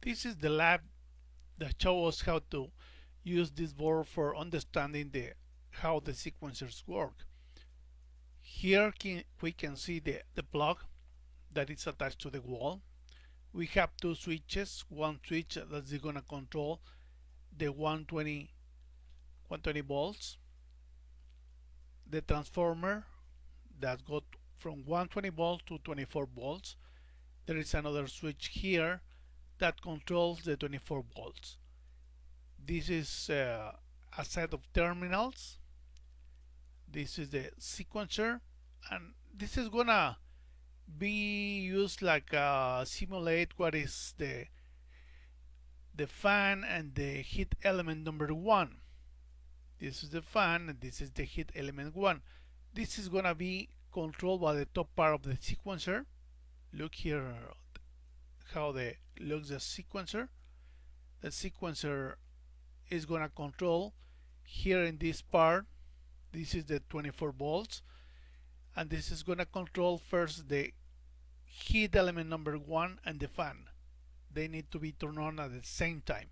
This is the lab that shows us how to use this board for understanding how the sequencers work. Here we can see the plug that is attached to the wall. We have two switches, one switch that is going to control the 120 volts, the transformer that got from 120 volts to 24 volts. There is another switch here that controls the 24 volts. This is a set of terminals. This is the sequencer, and this is gonna be used like simulate what is the fan and the heat element number one. This is the fan and this is the heat element one. This is gonna be controlled by the top part of the sequencer. Look here how looks the sequencer. The sequencer is gonna control here in this part. This is the 24 volts, and this is gonna control first the heat element number one and the fan. They need to be turned on at the same time,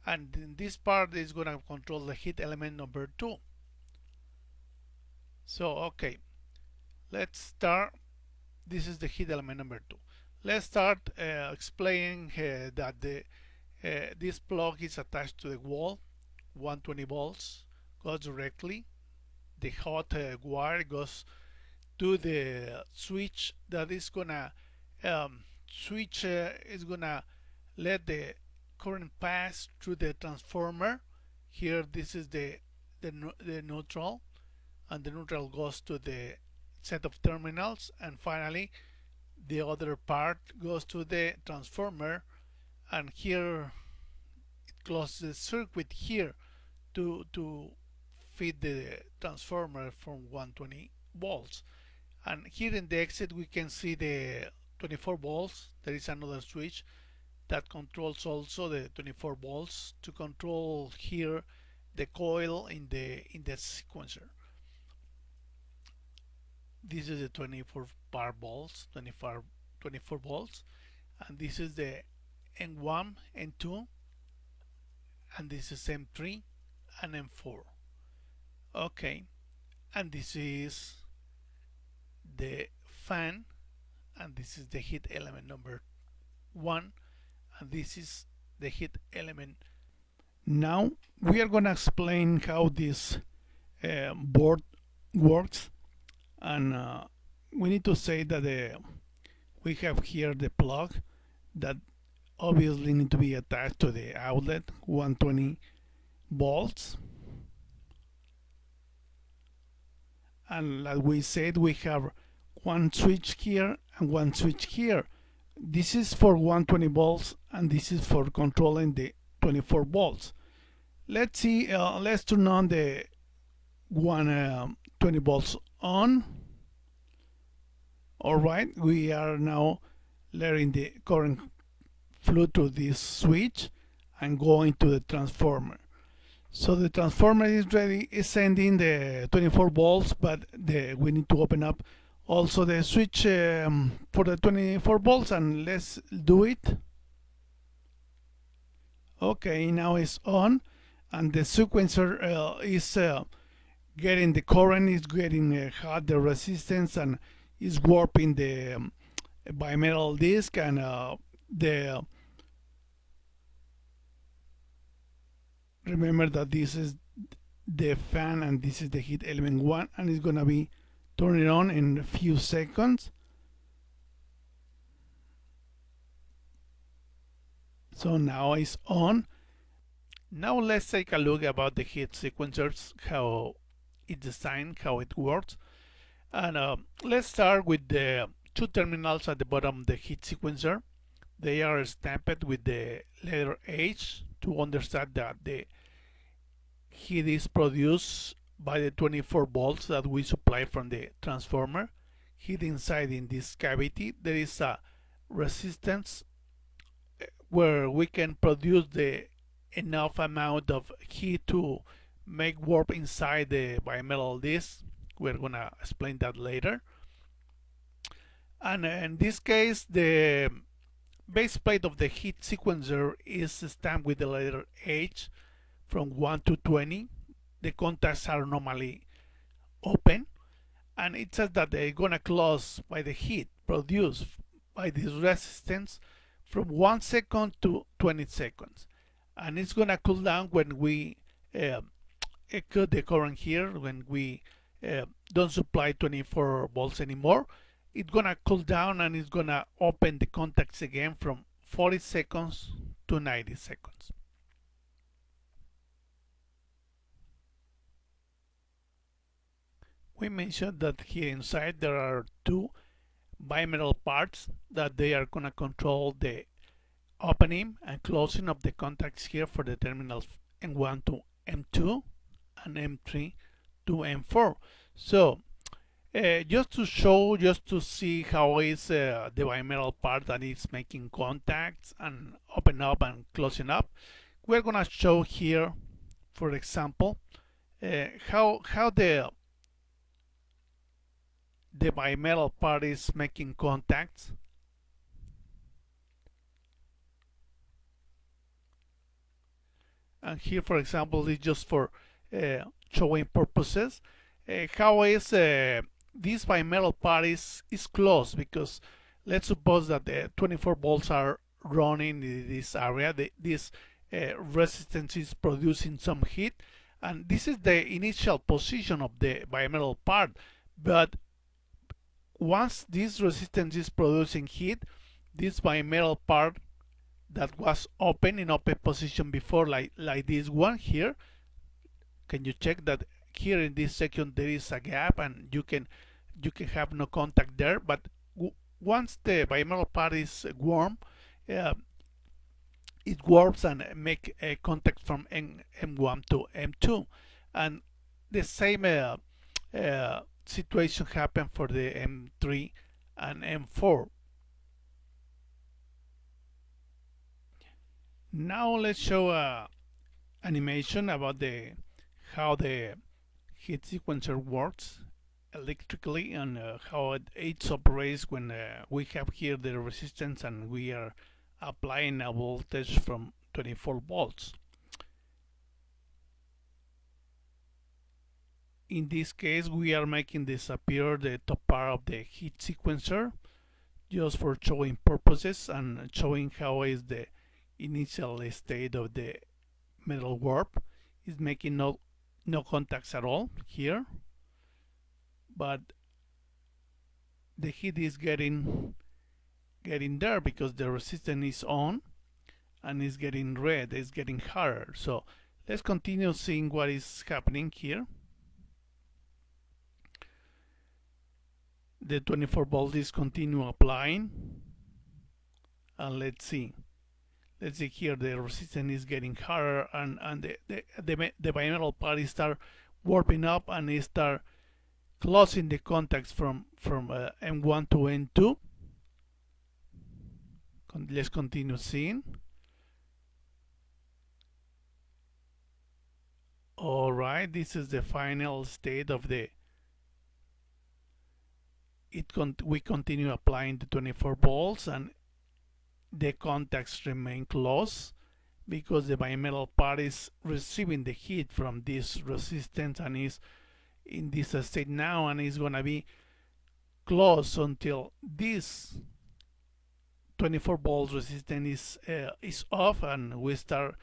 and in this part is gonna control the heat element number two. So okay, let's start. This is the heat element number two. Let's start explaining that this plug is attached to the wall. 120 volts goes directly. The hot wire goes to the switch that is gonna is gonna let the current pass through the transformer. Here this is the neutral, and the neutral goes to the set of terminals, and finally the other part goes to the transformer, and here it closes the circuit here to feed the transformer from 120 volts. And here in the exit we can see the 24 volts. There is another switch that controls also the 24 volts to control here the coil in the sequencer. This is the 24 volts, 24 volts, and this is the N1, N2, and this is M3 and M4. Okay, and this is the fan, and this is the heat element number one, and this is the heat element. Now we are going to explain how this board works, and we need to say that we have here the plug that obviously need to be attached to the outlet 120 volts, and like we said, we have one switch here and one switch here. This is for 120 volts and this is for controlling the 24 volts. Let's see, let's turn on the 120 volts on. Alright, we are now letting the current flow to this switch and going to the transformer. So the transformer is ready, is sending the 24 volts, but we need to open up also the switch for the 24 volts, and let's do it. Okay, now it's on, and the sequencer is getting the current, is getting hot, the resistance, and is warping the bimetal disc, and remember that this is the fan and this is the heat element one, and it's gonna be turning on in a few seconds. So now it's on. Now let's take a look about the heat sequencers, how it's designed, how it works. And let's start with the two terminals at the bottom of the heat sequencer. They are stamped with the letter H to understand that the heat is produced by the 24 volts that we supply from the transformer. Heat inside in this cavity, there is a resistance where we can produce the enough amount of heat to make warp inside the bimetal disc. We're gonna explain that later. And in this case, the base plate of the heat sequencer is stamped with the letter H from 1 to 20. The contacts are normally open, and it says that they're gonna close by the heat produced by this resistance from 1 second to 20 seconds, and it's gonna cool down when we cut the current here, when we don't supply 24 volts anymore. It's gonna cool down and it's gonna open the contacts again from 40 seconds to 90 seconds. We mentioned that here inside there are two bimetal parts that they are gonna control the opening and closing of the contacts here for the terminals M1 to M2 and M3 to M4. So just to see how is the bimetal part that is making contacts and open up and closing up, we're gonna show here, for example, how the bimetal part is making contacts. And here, for example, is just for showing purposes. How is this bimetal part is closed, because let's suppose that the 24 volts are running in this area. This resistance is producing some heat, and this is the initial position of the bimetal part. But once this resistance is producing heat, this bimetal part that was open in open position before, like this one here, can you check that here in this section there is a gap and you can have no contact there, but once the bimetal part is warm, it warps and make a contact from M1 to M2, and the same situation happened for the M3 and M4. Now let's show a animation about how the heat sequencer works electrically, and how it operates when we have here the resistance and we are applying a voltage from 24 volts. In this case, we are making disappear the top part of the heat sequencer just for showing purposes and showing how is the initial state of the metal warp. Is making no contacts at all here, but the heat is getting there because the resistance is on and is getting red, it's getting hotter. So let's continue seeing what is happening here. The 24 volts is continue applying, and let's see here the resistance is getting hotter, and the bimetal part is start warping up and it start closing the contacts from M1 to N2. Let's continue seeing. Alright, this is the final state of the we continue applying the 24 volts and the contacts remain closed because the bimetal part is receiving the heat from this resistance and is in this state now, and is going to be closed until this 24 volts resistance is off and we start